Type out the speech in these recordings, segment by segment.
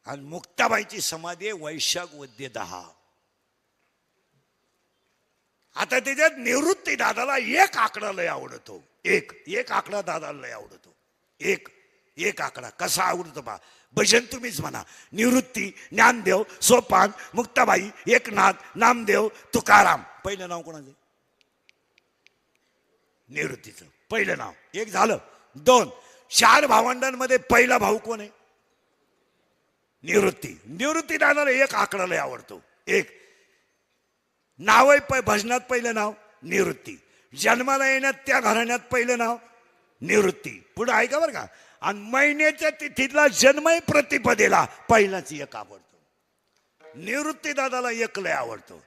आणि मुक्ताबाईची समाधी आहे वैशाख वद्य 10. आता त्याच्यात निवृत्ती दादाला एक आकडा लय आवडतो. एक आकडा दादाला लय आवडतो. एक आकडा कसा आवडतो बा? भजन तुम्हीच म्हणा. निवृत्ती, ज्ञानदेव, सोपान, मुक्ताबाई, एकनाथ, नामदेव, तुकाराम. पहिलं नाव कोणाचं? निवृत्तीचं पहिलं नाव. एक झालं. 2. 4 भावंडांमध्ये पहिला भाऊ कोण आहे? निवृत्ती. निवृत्ती दादाला एक आकडा लय आवडतो. एक नाव आहे भजनात पहिलं नाव निवृत्ती. जन्माला येण्यात त्या घराण्यात पहिलं नाव निवृत्ती. पुढे ऐका बरं का. आणि महिन्याच्या तिथीतला जन्मही प्रतिपदेला पहिलाच एक आवडतो. निवृत्ती दादाला एक लय आवडतो.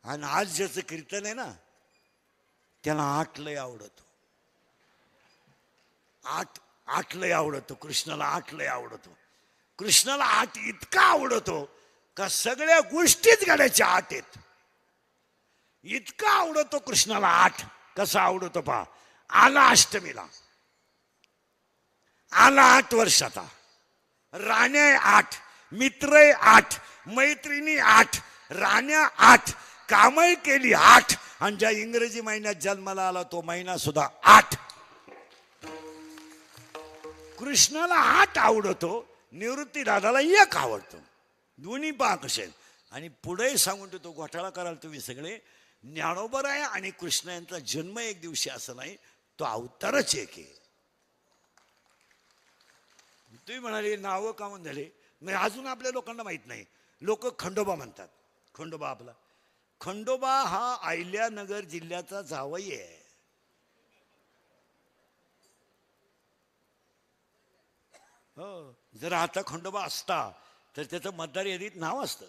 आणि आज ज्याचं कीर्तन आहे ना त्याला 8 लय आवडतो. 8 लय आवडतो. कृष्णाला 8 लय आवडतो. कृष्णाला 8 इतका आवडतो का सगळ्या गोष्टीच घडायच्या 8 आहेत. इतका आवडतो कृष्णाला 8. कसा आवडतो पहा. आला अष्टमीला, आला 8 वर्षाचा, राण्या 8, मित्र 8, मैत्रिणी 8, राण्या 8, कामही केली 8, आणि ज्या इंग्रजी महिन्यात जन्माला आला तो महिना सुद्धा 8. कृष्णाला 8 आवडतो. निवृत्ती दादाला 1 आवडतो. दोन्ही पहा कसे. आणि पुढे सांगून तो घोटाळा कराल तुम्ही सगळे. ज्ञानोबराय आणि कृष्ण यांचा जन्म एक दिवशी असं नाही, तो अवतारच एक आहे. तुम्ही म्हणाले नावं कामून झाले. नाही, अजून आपल्या लोकांना माहित नाही. लोक खंडोबा म्हणतात. खंडोबा आपला खंडोबा हा अहिल्यानगर जिल्ह्याचा जावई आहे. हो, जर आता खंडोबा असता तर त्याचं मतदार यादीत नाव असतं.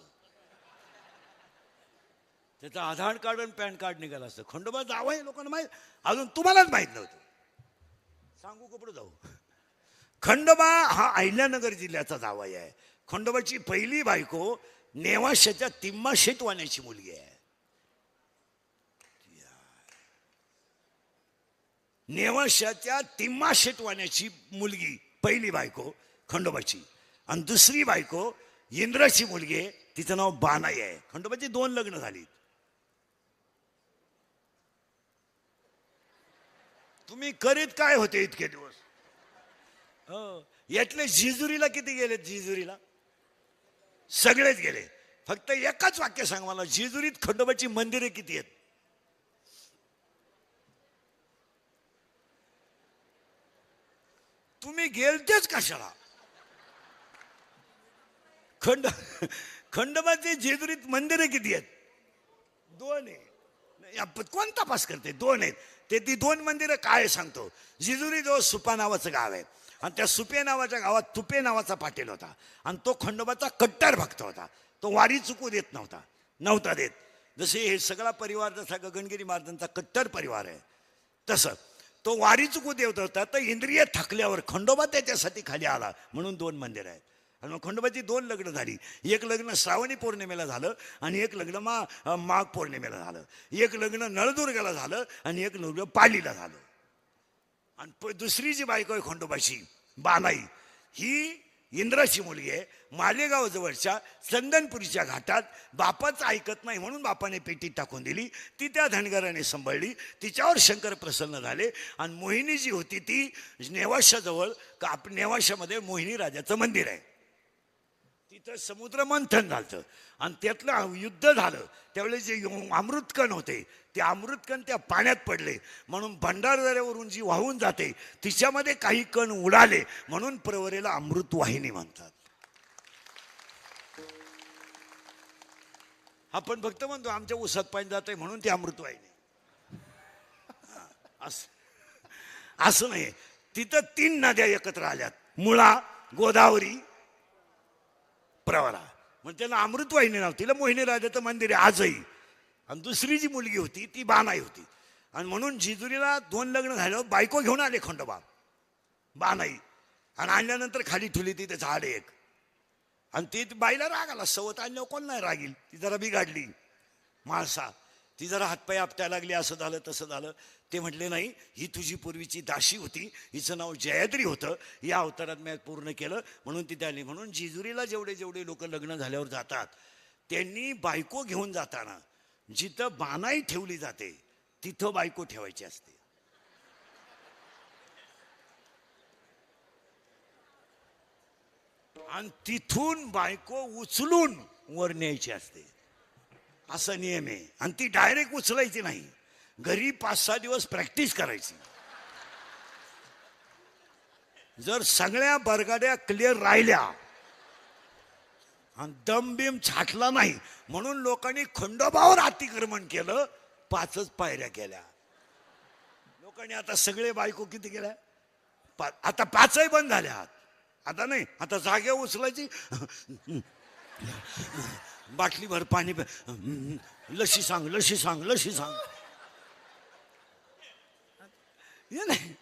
त्याचं आधार कार्ड आणि पॅन कार्ड निघालं असतं. खंडोबा जावई लोकांना माहीत. अजून तुम्हालाच माहीत नव्हतं. सांगू कपडे जाऊ. खंडोबा हा अहिल्यानगर जिल्ह्याचा जावई आहे. खंडोबाची पहिली बायको नेवाशाच्या तिम्मा शेतवाण्याची मुलगी आहे. नेवाशाच्या तिम्मा शेतवाण्याची मुलगी पहिली बायको खंडोबाची. आणि दुसरी बायको इंद्राची मुलगी आहे. तिचं नाव बानाई आहे. खंडोबाची 2 लग्न झाली. तुम्ही करीत काय होते इतके दिवस? यातले जिजुरीला किती गेले? जिजुरीला सगळेच गेले. फक्त एकच वाक्य सांग मला, जिजुरीत खंडोबाची मंदिरे किती आहेत? तुम्ही गेलतेच कशाला? खंडोबाचे जेजुरीत मंदिरे किती आहेत? 2 आहे. कोण तपास करते? 2 आहेत. ते ती 2 मंदिरं काय सांगतो. जेजुरी जवळ सुपा नावाचं गाव आहे. आणि त्या सुपे नावाच्या गावात तुपे नावाचा पाटील होता. आणि तो खंडोबाचा कट्टर भक्त होता. तो वारी चुकू देत नव्हता देत. जसे हे सगळा परिवार जसा गगनगिरी महाराजांचा कट्टर परिवार आहे तसं तो वारी चुकू देत होता. तर इंद्रिय थकल्यावर खंडोबा त्याच्यासाठी खाली आला म्हणून 2 मंदिर आहेत. आणि मग खंडोबाची 2 लग्न झाली. एक लग्न श्रावणी पौर्णिमेला झालं आणि एक लग्न माघ पौर्णिमेला झालं. एक लग्न नळदुर्गाला झालं आणि एक लग्न पालीला झालं. आणि दुसरी जी बायको आहे खंडोबाची बानाई, ही इंद्राची मुलगी आहे. मालेगाव जवळच्या चंदनपुरीच्या घाटात. बापाचं ऐकत नाही म्हणून बापाने पेटीत टाकून दिली. ती त्या धनगराने सांभाळली. तिच्यावर शंकर प्रसन्न झाले. आणि मोहिनी जी होती ती नेवाशाजवळ नेवाशामध्ये मोहिनी राजाचं मंदिर आहे. तिथं समुद्र मंथन झालं आणि त्यातलं युद्ध झालं. त्यावेळेस जे अमृतकण होते ते अमृतकण त्या पाण्यात पडले म्हणून भंडारदऱ्यावरून जी वाहून जाते तिच्यामध्ये काही कण उडाले म्हणून प्रवरेला अमृतवाहिनी म्हणतात. आपण फक्त म्हणतो आमच्या उसात पाणी जाते म्हणून ती अमृतवाहिनी. असं नाही. तिथं 3 नद्या एकत्र आल्यात. मुळा, गोदावरी, प्रवरा. म्हणजे त्याला अमृतवाहिनी नाव. तिला मोहिनी राजाचं मंदिर आहे आजही. आणि दुसरी जी मुलगी होती ती बानाई होती. आणि म्हणून जिजुरीला 2 लग्न झाल्यावर बायको घेऊन आले खंडोबा बानाई. आणि आणल्यानंतर खाली ठेवली तिथे झाड एक. आणि ती बाईला राग आला. सवत आणल्यावर कोण नाही रागील. ती जरा बिघाडली माळसा. ती जरा हातपाय आपटायला लागली, असं झालं तसं झालं. ते म्हटले नाही, ही तुझी पूर्वीची दाशी होती, हिचं नाव जयाद्री होतं, या अवतारात मी पूर्ण केलं म्हणून ती आली. म्हणून जेजुरीला जेवढे जेवढे लोक लग्न झाल्यावर जातात त्यांनी बायको घेऊन जाताना जिथं बानाई ठेवली जाते तिथं बायको ठेवायची असते. आणि तिथून बायको उचलून वर न्यायची असते, असा नियम आहे. आणि ती डायरेक्ट उचलायची नाही, घरी 5-6 दिवस प्रॅक्टिस करायची. जर सगळ्या बरगाड्या क्लिअर राहिल्या आणि दम बिम छाटला नाही म्हणून लोकांनी खंडोबावर अतिक्रमण केलं, 5च पायऱ्या केल्या लोकांनी. आता सगळे बायको किती केल्या? आता 5ही बंद झाल्या. आता नाही, आता जागे उचलायची, बाटली भर पाणी, लशी सांग लशी सांग लशी सांग. नाही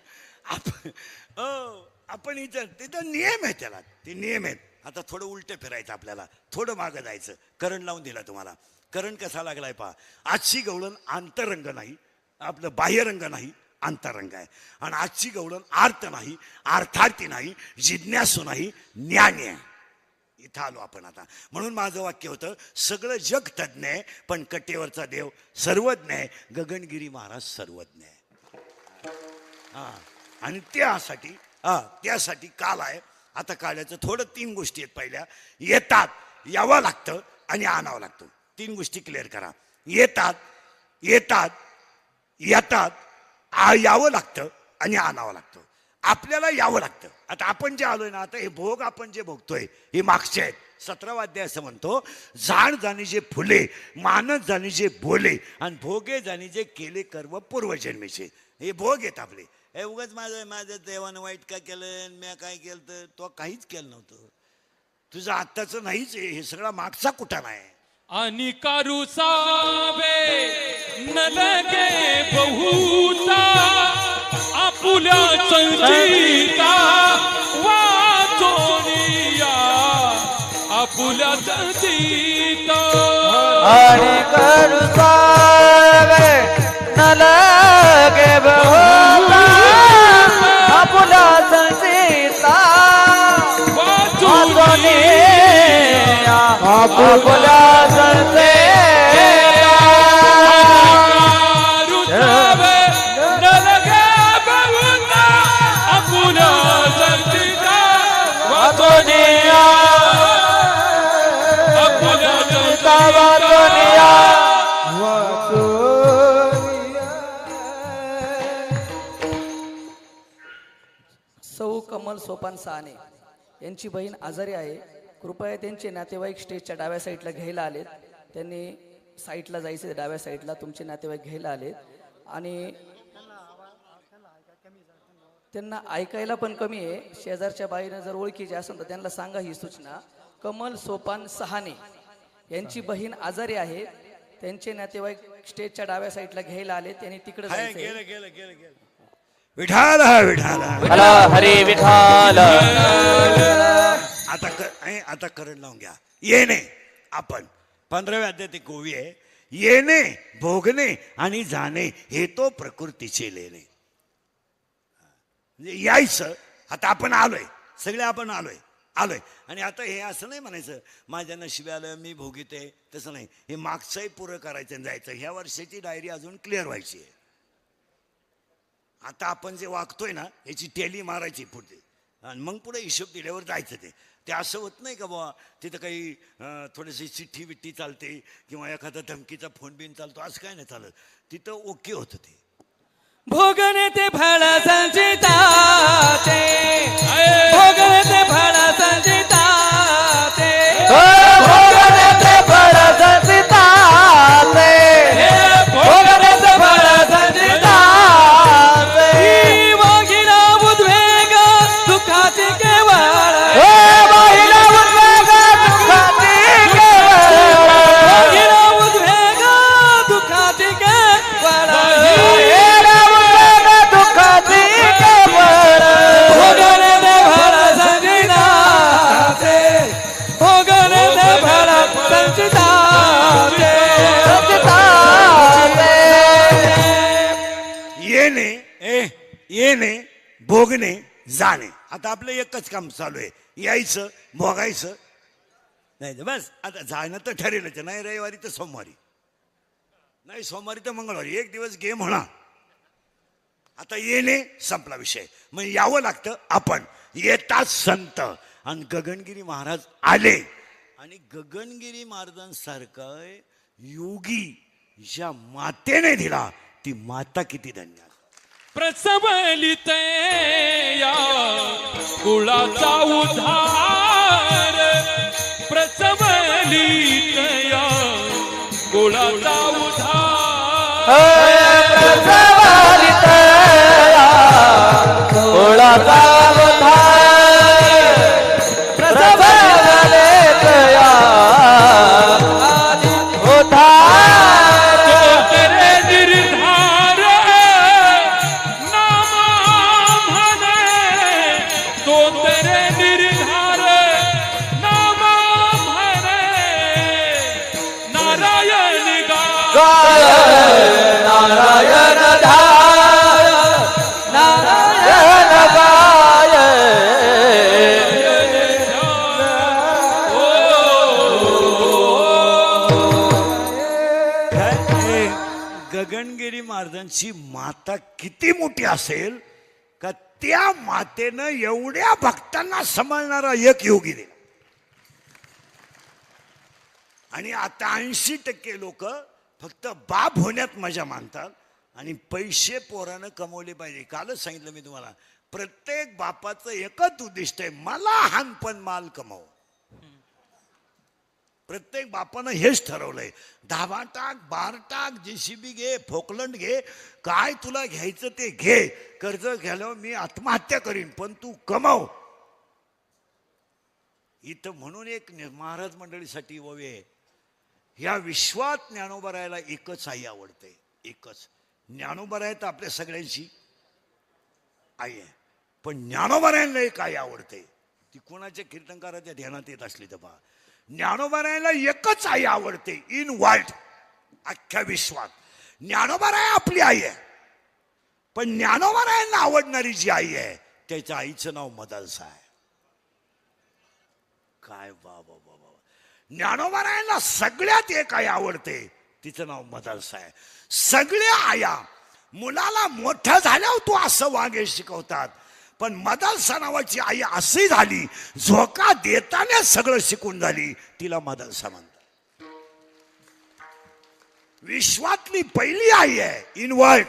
आपण इथं तिथं नियम आहे, त्याला ते नियम आहेत. आता थोडं उलट फिरायचं, आपल्याला थोडं मागं जायचं. करंट लावून दिला तुम्हाला. करंट कसा लागलाय पहा. आजची गवळण आंतरंग नाही, आपलं बाह्यरंग नाही, अंतरंग आहे. आणि आजची गवळण आर्त नाही, अर्थार्थी नाही, जिज्ञासू नाही, ज्ञानी आहे. इथं आलो आपण आता. म्हणून माझं वाक्य होतं, सगळं जग तज्ञ आहे पण कटेवरचा देव सर्वज्ञ आहे. गगनगिरी महाराज सर्वज्ञ आहे. आणि त्यासाठी काल आहे. आता काळाचं थोडं 3 गोष्टी आहेत. पहिल्या, येतात, यावं लागतं आणि आणावं लागतं. 3 गोष्टी क्लिअर करा. येतात यावं लागतं आणि आणावं लागतं. आपल्याला यावं लागतं. आता आपण जे आलोय ना, आता हे भोग आपण जे भोगतोय हे मागचे आहेत. 17वा अध्याय असं म्हणतो, जाण जाणी जे फुले, मानत जाणी जे बोले, आणि भोगे जाणी जे केले कर्म पूर्वजन्मीचे. हे भोग आहेत आपले. हे उगाच माझं देवानं वाईट का केलं, मी काय केलं, तर तो काहीच केलं नव्हतं. तुझं आत्ताचं नाहीच, हे सगळा मागचा कुठाना आहे. आणि कारुसावे न लगे बहुता, आपुल्या संचिता वाचोनिया, आपुल्या संचिता. आणि कारुसावे न लगे बहुता, आपुल्या संचिता वाचोनिया, आपुल्या सौ कमल सोपान साने यांची बहीण आजारी आहे. कृपया त्यांचे नातेवाईक स्टेजच्या डाव्या साईडला घ्यायला आलेत. त्यांनी साईडला जायचे, डाव्या साईडला तुमचे नातेवाईक घ्यायला आलेत. आणि त्यांना ऐकायला पण कमी आहे. शेजारच्या बाईनं जर ओळखीचे असेल तर त्यांना सांगा ही सूचना. कमल सोपान सहाने यांची बहीण आजारी आहे. त्यांचे नातेवाईक स्टेजच्या डाव्या साईडला घ्यायला आले. त्यांनी तिकडे गेलं विठाल विठाल हरे विठाल. आता करंट लावून घ्या. येणे, आपण 15व्या अध्यायात एक ओवी आहे, येणे भोगणे आणि जाणे हे तो प्रकृतीचे लेणे. म्हणजे यायचं. आता आपण आलोय, सगळे आपण आलोय. आणि आता हे असं नाही म्हणायचं माझ्या नशिबी आलं मी भोगीत आहे, तसं नाही. हे मागचंही पुरं करायचं आणि जायचं. ह्या वर्षाची डायरी अजून क्लिअर व्हायची आहे. आता आपण जे वागतोय ना याची टेली मारायची पुढे, आणि मग पुढे हिशोब दिल्यावर जायचं. ते असं होत नाही का बाबा तिथं काही थोडीशी चिठ्ठी बिट्टी चालते किंवा एखादा धमकीचा फोन बिन चालतो, असं काय नाही चालत. तिथं ओके होतं ते. भोगणे ते फळा संचिताचे, भोगणे ते फळा संचिताचे, भोगणे ते फळा संचिताचे, भोगणे ते फळा संचिताचे. वाघिणा उद्वेग दुःखाची केवळ, वाघिणा उद्वेग दुःखाची केवळ, वाघिणा उद्वेग दुःखाची केवळ, दुःखाची केवळ. भोगणे ते फळा संचिता येणे भोगणे जाणे. आता आपलं एकच काम चालू आहे, यायचं भोगायचं नाही तर बस. आता जाणं तर ठरेलच नाही, रविवारी तर सोमवारी नाही, सोमवारी तर मंगळवारी, एक दिवस घे म्हणा. आता येणे संपला विषय, मग यावं लागतं. आपण येतात संत आणि गगनगिरी महाराज आले, आणि गगनगिरी महाराजांसारखा योगी ज्या मातेने दिला ती माता किती धन्य. प्रसवलित या कुळाचा उद्धार, प्रसवलित या कुळाचा उद्धार, प्रसवलित या कुळाचा उद्धार, प्रसवलित या उद्धार. तो तेरे निर्धार नामा म्हणे, तो तेरे निर्धार नामा म्हणे, नारायण गाय नारायण धाय, नारायण गाय. गगनगिरी महाराजांची माता किती मोठी असेल का त्या मातेनं एवढ्या भक्तांना सांभाळणारा एक योगी दिला. आणि आता 80% लोक फक्त बाप होण्यात मजा मानतात आणि पैसे पोरानं कमवले पाहिजे. कालच सांगितलं मी तुम्हाला, प्रत्येक बापाचं एकच उद्दिष्ट आहे, मला हानपण माल कमव. प्रत्येक बापानं हेच ठरवलंय, 10 टाक 12 टाक, JCB घे, फोकलंड घे, काय तुला घ्यायचं ते घे, कर्ज घ्यायला मी आत्महत्या करीन पण तू कमव. इथं म्हणून एक महाराज मंडळीसाठी ओवे आहे, ह्या विश्वात ज्ञानोबरायला एकच आई आवडते, एकच. ज्ञानोबराय तर आपल्या सगळ्यांची आई आहे, पण ज्ञानोबरायला एक आई आवडते. ती कोणाच्या कीर्तनकाराच्या ध्यानात येत असली तर पहा, ज्ञानोबरायला एकच आई आवडते इन वर्ल्ड, अख्ख्या विश्वात. ज्ञानोबराय आपली आई आहे, पण ज्ञानोबरायांना आवडणारी जी आई आहे त्याच्या आईचं नाव मदालसा आहे. काय बाबा बाबा, ज्ञानोबरायांना सगळ्यात एक आई आवडते, तिचं नाव मदालसा आहे. सगळ्या आया मुलाला मोठं झाल्यावर तू असं वागे शिकवतात, पण मदालसा नावाची आई अशी झाली, झोका देताना सगळं शिकून झाली, तिला मदालसा म्हणतात. विश्वातली पहिली आई आहे इन वर्ल्ड,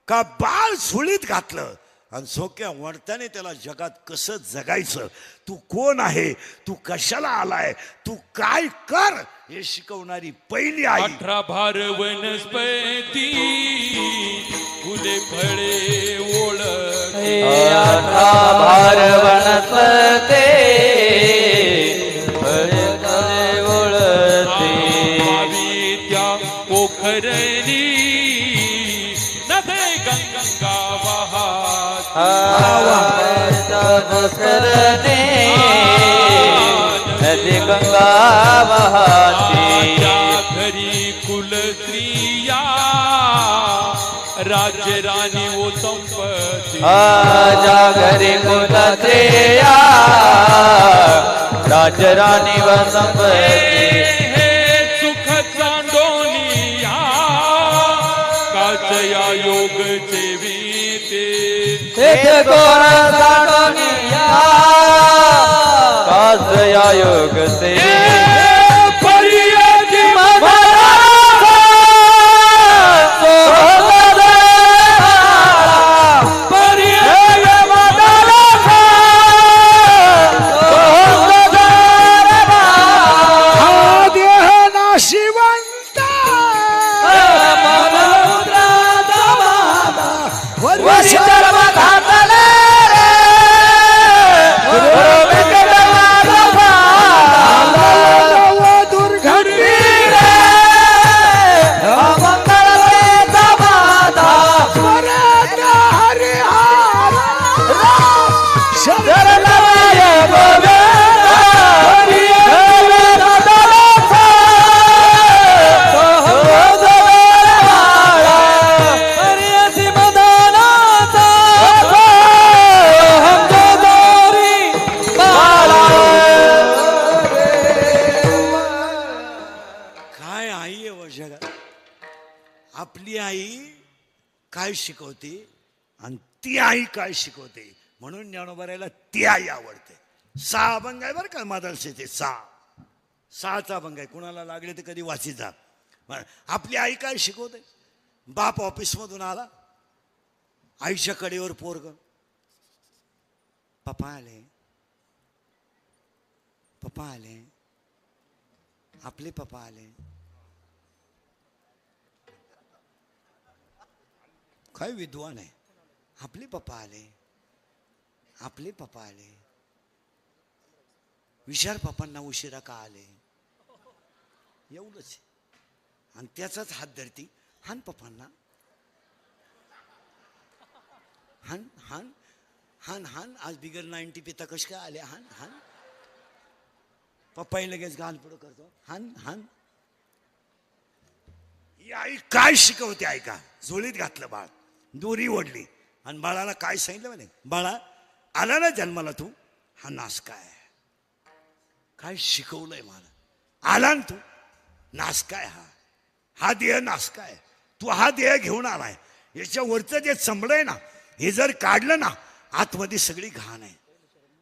का बाळ झुळीत घातलं आणि झोक्या वडताने त्याला जगात कसं जगायचं, तू कोण आहे, तू कशाला आलाय, तू काय कर हे शिकवणारी पहिली आई. 18 भार वनस्पती फुले फळे ओळख, 18 भार वनस्पती फळे फळे ओळखते, त्या पोखरणी नदे गंगा वाहत, पोखरणे नदी गंगा वाहते, घरी कुलस्त्रिया राज्य राणी ओ संपत्ती, आजा घरी कुलस्त्रिया राजराणी व संपत्ती, हे सुख चांदोनिया काचया योग जेवीते, हे कोण सांडोनिया काचया योग से, पर्याय रे आपली आई काय शिकवते आणि ती आई काय शिकवते, म्हणून ज्ञानोबारायला ती आई आवडते. 6 अभंग आहे बरं का मदरसेचे, 6चा अभंग आहे. कुणाला लागले तर कधी वाची जा. आपली आई काय शिकवते. बाप ऑफिसमधून आला, आईच्या कडेवर पोरग, पप्पा आले, पप्पा आले, आपले पप्पा आले. काय विद्वान आहे. आपले पप्पा आले, आपले पप्पा आले. विचार पप्पांना उशिरा का आले, एवढंच. आणि त्याचाच हात धरती, हान पप्पांना, हान हान हान हान. आज बिगर 90 पिता कश काय आले, हान हान. पप्पाही लगेच गाल पुढं करतो, हान हान. ही आई काय शिकवते ऐका. झोळीत घातलं बाळ, दोरी ओढली आणि बाळाला काय सांगितलं म्हणे, बाळा आला ना जन्माला तू, हा नास काय. काय शिकवलंय मला. आला ना तू, नास काय. हा देह नास काय. तू हा देह घेऊन आलाय, याच्यावरचं जे चमड आहे ना, हे जर काढलं ना, आतमध्ये सगळी घाण आहे.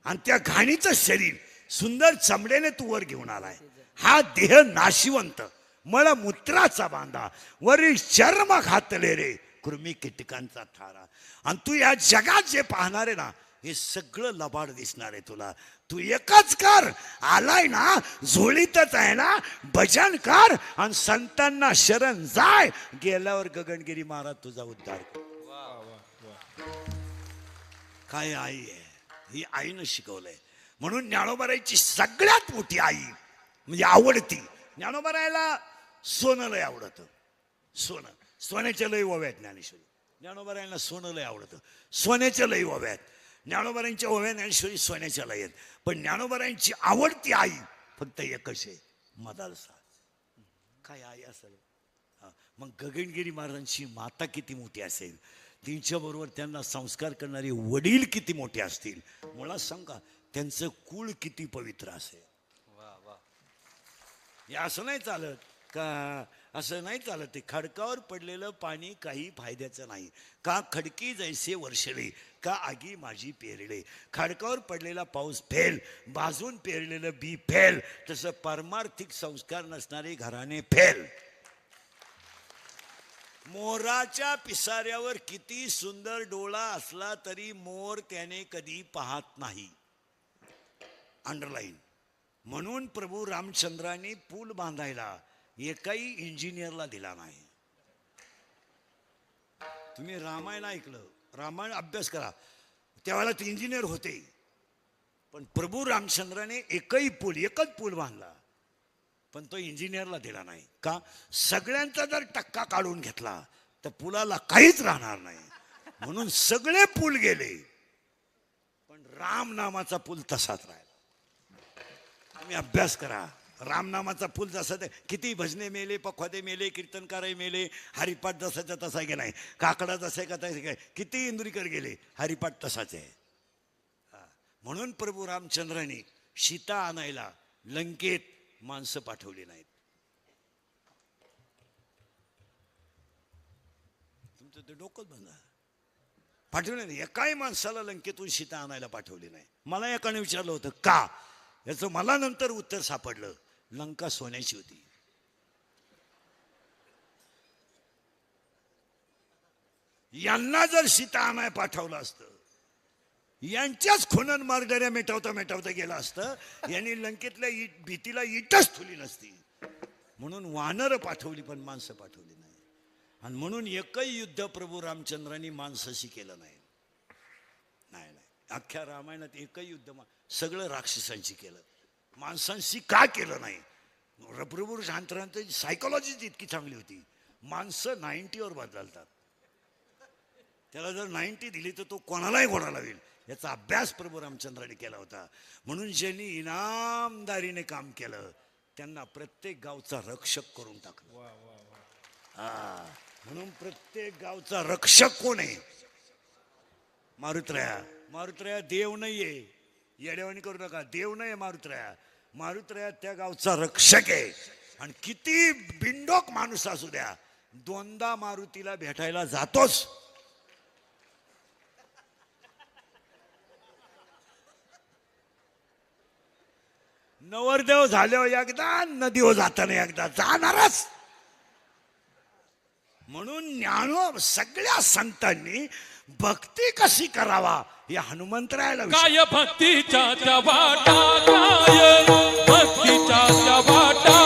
आणि त्या घाणीचं शरीर सुंदर चमड्याने तू वर घेऊन आलाय. हा देह नाशिवंत, मळमूत्राचा बांधा, वरील चर्म घातले रे कृमी कीटकांचा थारा. आणि तू या जगात जे पाहणार आहे ना, हे सगळं लबाड दिसणार आहे तुला. तू एकच कर, आलाय ना, झोळीतच आहे ना, भजन कर आणि संतांना शरण जाय. गेल्यावर गगनगिरी महाराज तुझा उद्धार कर. काय आई आहे ही, आईनं शिकवलंय. म्हणून ज्ञानोबारायची सगळ्यात मोठी आई म्हणजे आवडती. ज्ञानोबारायला सोनं लय आवडतं. सोन्याच्या लय ओव्यात ज्ञानेश्वरी. ज्ञानोबारायला सोनं लय आवडतं, सोन्याच्या लय ओव्यात. ज्ञानोबारायांच्या ओव्या ज्ञानेश्वरी सोन्याच्या लय आहेत. पण ज्ञानोबारायांची आवडती आई फक्त एकच आहे, मदालसा. काय आई असेल. मग गगनगिरी महाराजांची माता किती मोठी असेल, त्यांच्याबरोबर त्यांना संस्कार करणारे वडील किती मोठे असतील. मला सांगा त्यांचं कुळ किती पवित्र असेल. हे असं नाही चालत का, असं नाही चालत. ते खडकावर पडलेलं पाणी काही फायद्याचं नाही. का खडकी जैसे वर्षले, का आगी माझी पेरले. खडकावर पडलेला पाऊस फेल, बाजून पेरलेलं बी फेल. तसं पारमार्थिक संस्कार नसणारे घराणे फेल. मोराच्या पिसाऱ्यावर किती सुंदर डोळा असला तरी मोर त्याने कधी पाहत नाही. अंडरलाईन. म्हणून प्रभू रामचंद्रांनी पूल बांधायला एकाही इंजिनियरला दिला नाही. तुम्ही रामायण ऐकलं, रामायण अभ्यास करा, त्यावेळेला ते इंजिनियर होते. पण प्रभू रामचंद्राने एकच पूल बांधला, पण तो इंजिनियरला दिला नाही. का? सगळ्यांचा जर टक्का काढून घेतला तर पुलाला काहीच राहणार नाही. म्हणून सगळे पूल गेले, पण राम नामाचा पूल तसाच राहिला. तुम्ही अभ्यास करा. रामनामाचा पूल जसा ते, किती भजने मेले, पखवादे मेले, कीर्तनकारही मेले, हरिपाठ जसाच्या तसा गेलाय. काकडा जसा का तसा काय, किती इंद्रिकर गेले, हरिपाठ तसाच आहे. म्हणून प्रभू रामचंद्रांनी सीता आणायला लंकेत माणसं पाठवली नाहीत. तुमचं ते डोकं बंद पाठवले नाही. एकाही माणसाला लंकेतून सीता आणायला पाठवली नाही. मला एकाने विचारलं होतं का, याचं मला नंतर उत्तर सापडलं. लंका सोन्याची होती. यांना जर सीता आणाय पाठवलं असतं, यांच्याच खुनन मारणाऱ्या मिटवता गेला असतं. यांनी लंकेतल्या भीतीला इटच ठुली नसती. म्हणून वानर पाठवली, पण माणसं पाठवली नाही. आणि म्हणून एकही युद्ध प्रभू रामचंद्रांनी माणसाशी केलं नाही. अख्ख्या रामायणात एकही युद्ध सगळं राक्षसांशी केलं, माणसांशी का केलं नाही. प्रभू रामचंद्रांची सायकोलॉजी इतकी चांगली होती. माणसं 90वर बदलतात. त्याला जर 90 दिली तर तो कोणालाही घोडा लावेल. याचा अभ्यास प्रभू रामचंद्राने केला होता. म्हणून ज्यांनी इनामदारीने काम केलं त्यांना प्रत्येक गावचा रक्षक करून टाकलं. म्हणून प्रत्येक गावचा रक्षक कोण आहे? मारुतराया. मारुतराया देव नाहीये, येड्यावानी करू नका. देव नाही मारुतराया. मारुतराया त्या गावचा रक्षक आहे. आणि किती बिंडोक माणूस असू द्या, दोनदा मारुतीला भेटायला जातोच. नवरदेव झाल्यावर एकदा, नदीवर जाताना एकदा जाणारच. म्हणून सगळ्या संतांनी भक्ती कशी करावा या हनुमंतरायाला काय भक्तीच्या त्या वाटा, काय भक्तीच्या त्या वाटा,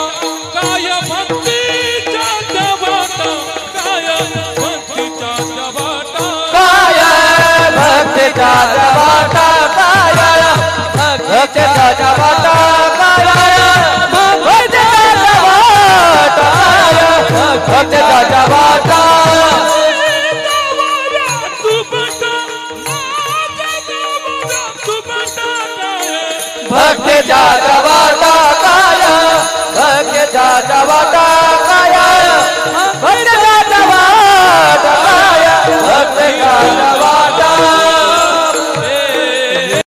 काय भक्तीच्या त्या वाटा, काय भक्तीच्या त्या वाटा, काय भक्तीच्या त्या वाटा, काय भक्तीच्या त्या वाटा, काय भक्तीच्या त्या वाटा, भक्तीच्या त्या वाटा. भक्तीच्या त्या वाटा, काय भक्तीच्या त्या वाटा,